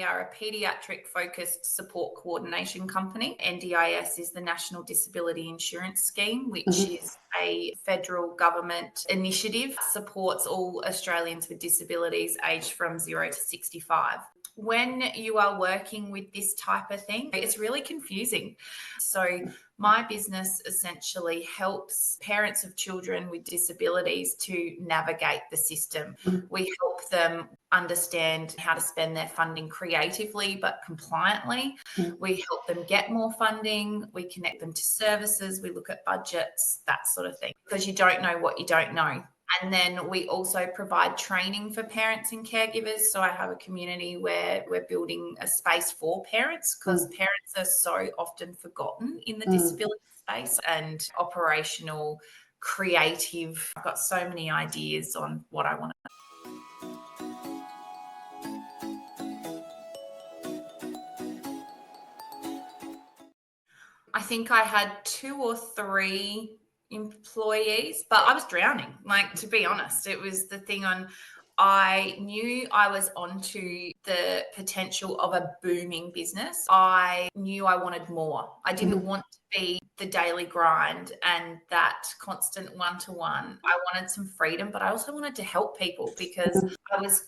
We are a paediatric-focused support coordination company. NDIS is the National Disability Insurance Scheme, which is a federal government initiative, supports all Australians with disabilities aged from 0 to 65. When you are working with this type of thing, it's really confusing. So my business essentially helps parents of children with disabilities to navigate the system. We help them understand how to spend their funding creatively but compliantly. We help them get more funding. We connect them to services. We look at budgets, that sort of thing, because you don't know what you don't know. And then we also provide training for parents and caregivers. So I have a community where we're building a space for parents, because parents are so often forgotten in the disability space, and operational, creative. I've got so many ideas on what I want to. I think I had 2 or 3 employees, but I was drowning. Like, to be honest, it was the thing I knew I was onto the potential of a booming business. I knew I wanted more. I didn't want to be the daily grind and that constant one-to-one. I wanted some freedom, but I also wanted to help people, because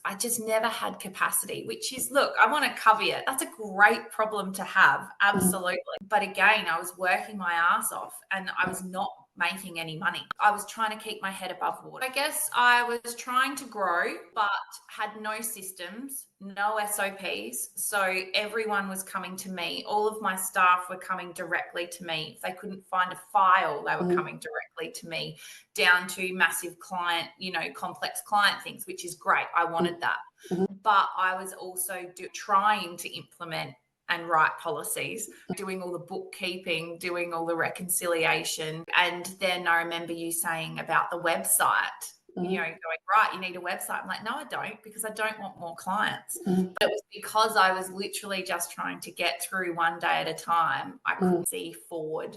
I just never had capacity, which is, look, I want to caveat, that's a great problem to have. Absolutely. But again, I was working my ass off and I was not making any money. I was trying to keep my head above water. I guess I was trying to grow, but had no systems, no SOPs. So everyone was coming to me. All of my staff were coming directly to me. If they couldn't find a file, they were coming directly to me, down to massive client, complex client things, which is great. I wanted that. But I was also trying to implement and write policies, doing all the bookkeeping, doing all the reconciliation. And then I remember you saying about the website, going, right, you need a website. I'm like, no, I don't, because I don't want more clients. But it was because I was literally just trying to get through one day at a time. I couldn't see forward.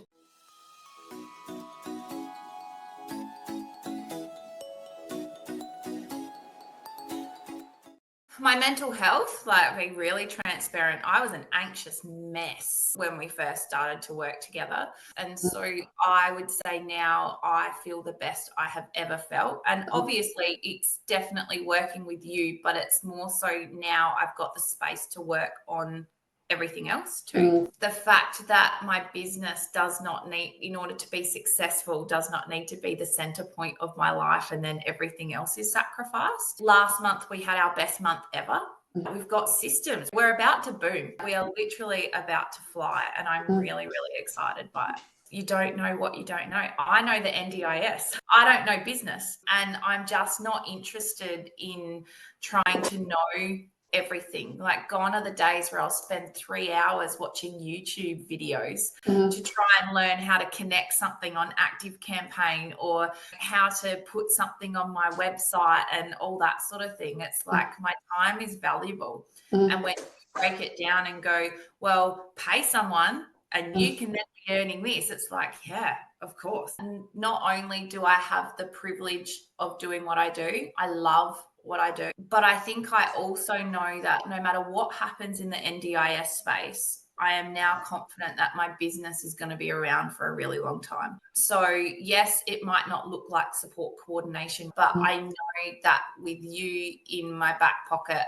My mental health, like, being really transparent, I was an anxious mess when we first started to work together. And so I would say now I feel the best I have ever felt. And obviously it's definitely working with you, but it's more so now I've got the space to work on everything else too. The fact that my business does not need, in order to be successful, does not need to be the center point of my life, and then everything else is sacrificed. Last month we had our best month ever. We've got systems. We're about to boom. We are literally about to fly, and I'm really, really excited by it. You don't know what you don't know. I know the NDIS. I don't know business, and I'm just not interested in trying to know everything. Like, gone are the days where I'll spend 3 hours watching YouTube videos to try and learn how to connect something on Active Campaign, or how to put something on my website and all that sort of thing. It's like, my time is valuable. And when you break it down and go, well, pay someone and you can then be earning this, it's like, yeah, of course. And not only do I have the privilege of doing what I do, I love what I do, but I think I also know that no matter what happens in the NDIS space, I am now confident that my business is going to be around for a really long time. So yes, it might not look like support coordination, but I know that with you in my back pocket,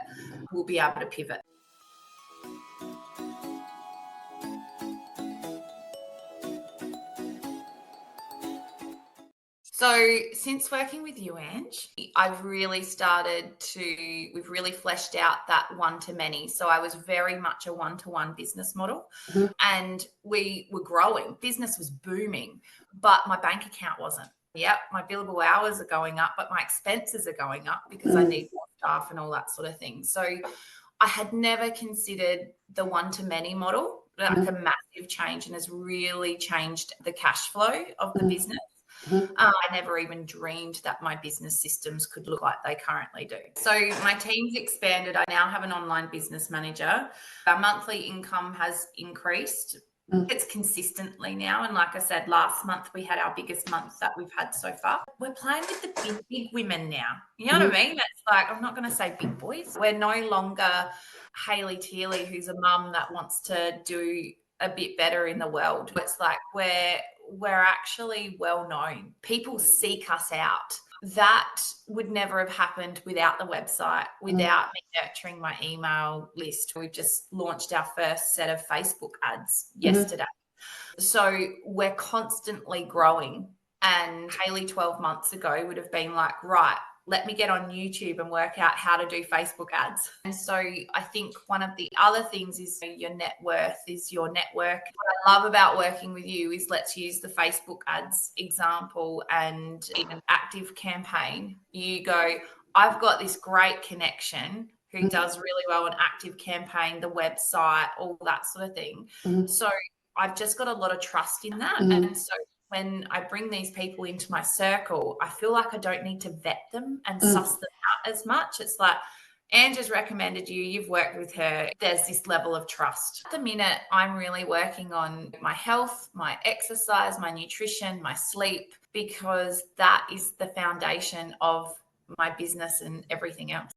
we'll be able to pivot. So since working with you, Ange, we've really fleshed out that one-to-many. So I was very much a one-to-one business model, and we were growing. Business was booming, but my bank account wasn't. Yep, my billable hours are going up, but my expenses are going up because I need more staff and all that sort of thing. So I had never considered the one-to-many model, like a massive change, and has really changed the cash flow of the business. I never even dreamed that my business systems could look like they currently do. So my team's expanded. I now have an online business manager. Our monthly income has increased It's consistently now. And like I said, last month we had our biggest month that we've had so far. We're playing with the big women now. You know what I mean? It's like, I'm not going to say big boys. We're no longer Hayley Thiele, who's a mum that wants to do a bit better in the world. It's like we're actually well known. People seek us out. That would never have happened without the website, without me nurturing my email list. We've just launched our first set of Facebook ads yesterday. So we're constantly growing. And Hayley 12 months ago would have been like, right, let me get on YouTube and work out how to do Facebook ads. And so I think one of the other things is your net worth is your network. What I love about working with you is, let's use the Facebook ads example and even active campaign. You go, I've got this great connection who does really well on active campaign, the website, all that sort of thing. So I've just got a lot of trust in that. And so when I bring these people into my circle, I feel like I don't need to vet them and suss them out as much. It's like, Angela's recommended you, you've worked with her, there's this level of trust. At the minute, I'm really working on my health, my exercise, my nutrition, my sleep, because that is the foundation of my business and everything else.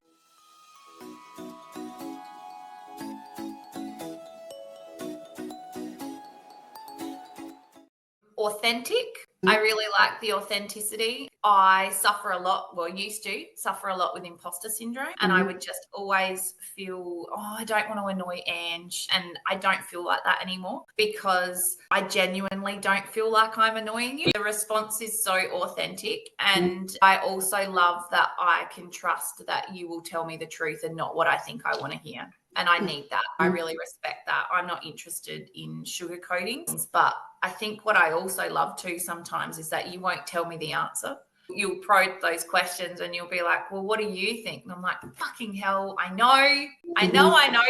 Authentic. I really like the authenticity. I suffer a lot, well, used to suffer a lot with imposter syndrome. And I would just always feel, oh, I don't want to annoy Ange. And I don't feel like that anymore because I genuinely don't feel like I'm annoying you. The response is so authentic. And I also love that I can trust that you will tell me the truth and not what I think I want to hear. And I need that. I really respect that. I'm not interested in sugarcoating things, but I think what I also love too sometimes is that you won't tell me the answer. You'll probe those questions and you'll be like, well, what do you think? And I'm like, fucking hell, I know.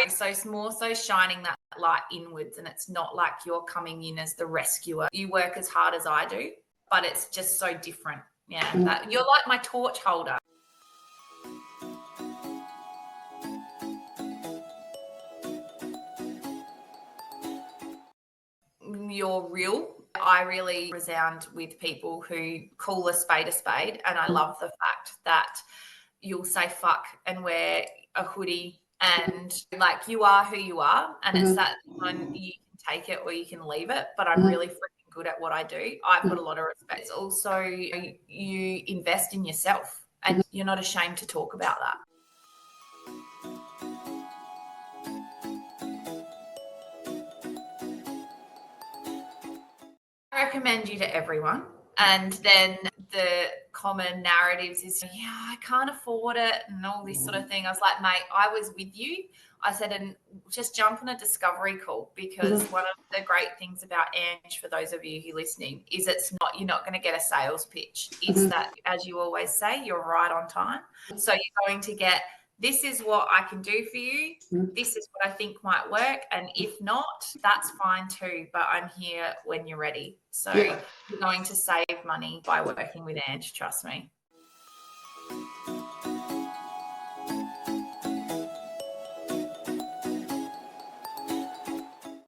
So it's more so shining that light inwards, and it's not like you're coming in as the rescuer. You work as hard as I do, but it's just so different. Yeah, you're like my torch holder. You're real. I really resound with people who call a spade, and I love the fact that you'll say fuck and wear a hoodie and like you are who you are, and it's that one, you can take it or you can leave it, but I'm really freaking good at what I do. I've got a lot of respect. It's also, you invest in yourself and you're not ashamed to talk about that. I recommend you to everyone. And then the common narratives is, yeah, I can't afford it and all this sort of thing. I was like, mate, I was with you. I said, and just jump on a discovery call, because one of the great things about Ange, for those of you who are listening, is you're not going to get a sales pitch. It's that, as you always say, you're right on time. So you're going to get, this is what I can do for you. This is what I think might work. And if not, that's fine too. But I'm here when you're ready. So you're going to save money by working with Ange, trust me.